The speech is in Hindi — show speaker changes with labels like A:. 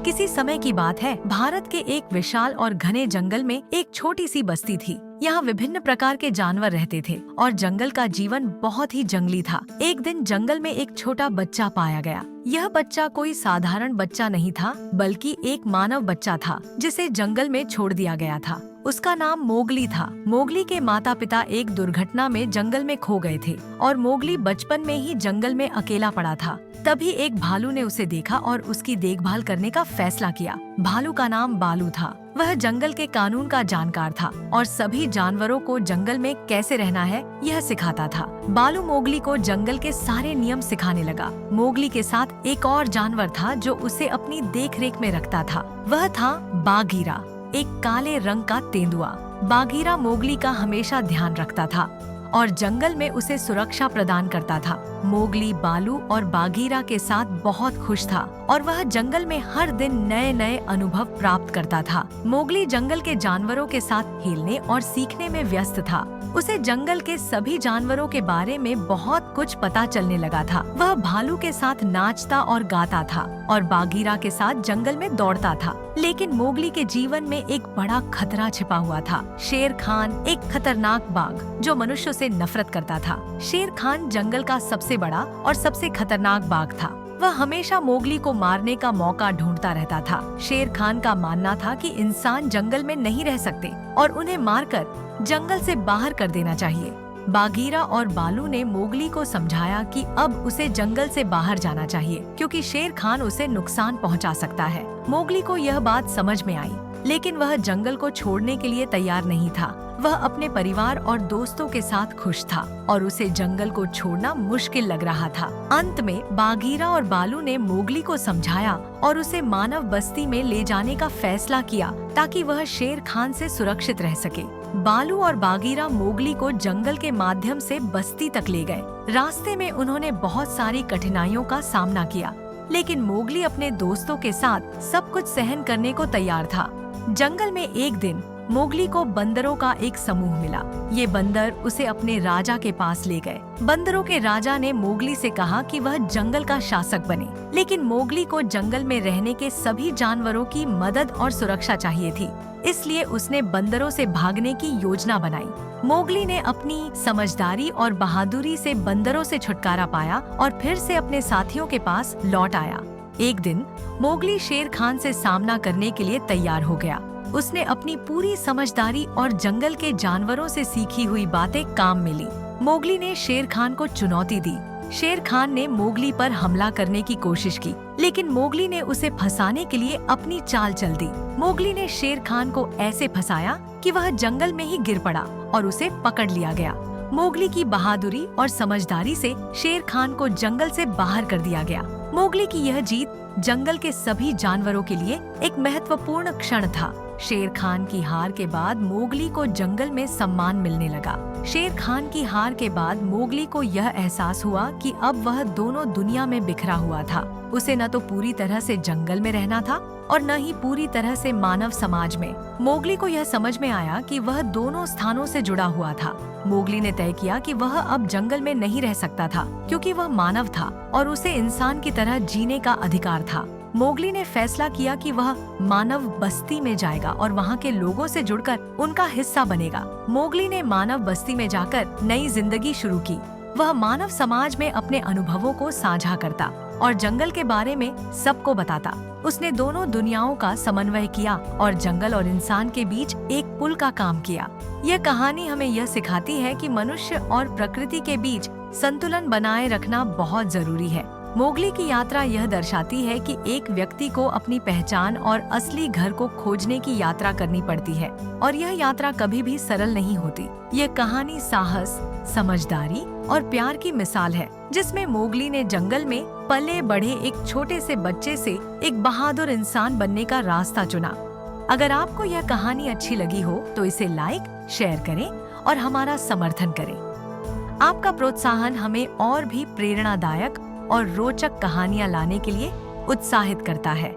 A: किसी समय की बात है, भारत के एक विशाल और घने जंगल में एक छोटी सी बस्ती थी। यहाँ विभिन्न प्रकार के जानवर रहते थे और जंगल का जीवन बहुत ही जंगली था। एक दिन जंगल में एक छोटा बच्चा पाया गया। यह बच्चा कोई साधारण बच्चा नहीं था, बल्कि एक मानव बच्चा था जिसे जंगल में छोड़ दिया गया था। उसका नाम मोगली था। मोगली के माता पिता एक दुर्घटना में जंगल में खो गए थे और मोगली बचपन में ही जंगल में अकेला पड़ा था। तभी एक भालू ने उसे देखा और उसकी देखभाल करने का फैसला किया। भालू का नाम बालू था। वह जंगल के कानून का जानकार था और सभी जानवरों को जंगल में कैसे रहना है यह सिखाता था। बालू मोगली को जंगल के सारे नियम सिखाने लगा। मोगली के साथ एक और जानवर था जो उसे अपनी देखरेख में रखता था। वह था बाघीरा, एक काले रंग का तेंदुआ। बाघीरा मोगली का हमेशा ध्यान रखता था और जंगल में उसे सुरक्षा प्रदान करता था। मोगली बालू और बाघीरा के साथ बहुत खुश था और वह जंगल में हर दिन नए नए अनुभव प्राप्त करता था। मोगली जंगल के जानवरों के साथ खेलने और सीखने में व्यस्त था। उसे जंगल के सभी जानवरों के बारे में बहुत कुछ पता चलने लगा था। वह भालू के साथ नाचता और गाता था और बाघीरा के साथ जंगल में दौड़ता था। लेकिन मोगली के जीवन में एक बड़ा खतरा छिपा हुआ था। शेर खान, एक खतरनाक बाघ जो मनुष्यों से नफरत करता था। शेर खान जंगल का सबसे बड़ा और सबसे खतरनाक बाघ था। वह हमेशा मोगली को मारने का मौका ढूंढता रहता था। शेर खान का मानना था कि इंसान जंगल में नहीं रह सकते और उन्हें मारकर जंगल से बाहर कर देना चाहिए। बाघीरा और बालू ने मोगली को समझाया कि अब उसे जंगल से बाहर जाना चाहिए क्योंकि शेर खान उसे नुकसान पहुंचा सकता है। मोगली को यह बात समझ में आई, लेकिन वह जंगल को छोड़ने के लिए तैयार नहीं था। वह अपने परिवार और दोस्तों के साथ खुश था और उसे जंगल को छोड़ना मुश्किल लग रहा था। अंत में बाघीरा और बालू ने मोगली को समझाया और उसे मानव बस्ती में ले जाने का फैसला किया ताकि वह शेर खान से सुरक्षित रह सके। बालू और बाघीरा मोगली को जंगल के माध्यम से बस्ती तक ले गए। रास्ते में उन्होंने बहुत सारी कठिनाइयों का सामना किया, लेकिन मोगली अपने दोस्तों के साथ सब कुछ सहन करने को तैयार था। जंगल में एक दिन मोगली को बंदरों का एक समूह मिला। ये बंदर उसे अपने राजा के पास ले गए। बंदरों के राजा ने मोगली से कहा कि वह जंगल का शासक बने, लेकिन मोगली को जंगल में रहने के सभी जानवरों की मदद और सुरक्षा चाहिए थी। इसलिए उसने बंदरों से भागने की योजना बनाई। मोगली ने अपनी समझदारी और बहादुरी से बंदरों से छुटकारा पाया और फिर से अपने साथियों के पास लौट आया। एक दिन मोगली शेर खान से सामना करने के लिए तैयार हो गया। उसने अपनी पूरी समझदारी और जंगल के जानवरों से सीखी हुई बातें काम में ली। मोगली ने शेर खान को चुनौती दी। शेर खान ने मोगली पर हमला करने की कोशिश की, लेकिन मोगली ने उसे फंसाने के लिए अपनी चाल चल दी। मोगली ने शेर खान को ऐसे फंसाया कि वह जंगल में ही गिर पड़ा और उसे पकड़ लिया गया। मोगली की बहादुरी और समझदारी से शेर खान को जंगल से बाहर कर दिया गया। मोगली की यह जीत जंगल के सभी जानवरों के लिए एक महत्वपूर्ण क्षण था। शेर खान की हार के बाद मोगली को जंगल में सम्मान मिलने लगा। शेर खान की हार के बाद मोगली को यह एहसास हुआ कि अब वह दोनों दुनिया में बिखरा हुआ था। उसे न तो पूरी तरह से जंगल में रहना था और न ही पूरी तरह से मानव समाज में। मोगली को यह समझ में आया कि वह दोनों स्थानों से जुड़ा हुआ था। मोगली ने तय किया कि वह अब जंगल में नहीं रह सकता था क्योंकि वह मानव था और उसे इंसान की तरह जीने का अधिकार था। मोगली ने फैसला किया कि वह मानव बस्ती में जाएगा और वहाँ के लोगों से जुड़कर उनका हिस्सा बनेगा। मोगली ने मानव बस्ती में जाकर नई जिंदगी शुरू की। वह मानव समाज में अपने अनुभवों को साझा करता और जंगल के बारे में सबको बताता। उसने दोनों दुनियाओं का समन्वय किया और जंगल और इंसान के बीच एक पुल का काम किया। यह कहानी हमें यह सिखाती है कि मनुष्य और प्रकृति के बीच संतुलन बनाए रखना बहुत जरूरी है। मोगली की यात्रा यह दर्शाती है कि एक व्यक्ति को अपनी पहचान और असली घर को खोजने की यात्रा करनी पड़ती है और यह यात्रा कभी भी सरल नहीं होती। यह कहानी साहस, समझदारी और प्यार की मिसाल है, जिसमें मोगली ने जंगल में पले बढ़े एक छोटे से बच्चे से एक बहादुर इंसान बनने का रास्ता चुना। अगर आपको यह कहानी अच्छी लगी हो तो इसे लाइक, शेयर करें और हमारा समर्थन करें। आपका प्रोत्साहन हमें और भी प्रेरणादायक और रोचक कहानियां लाने के लिए उत्साहित करता है।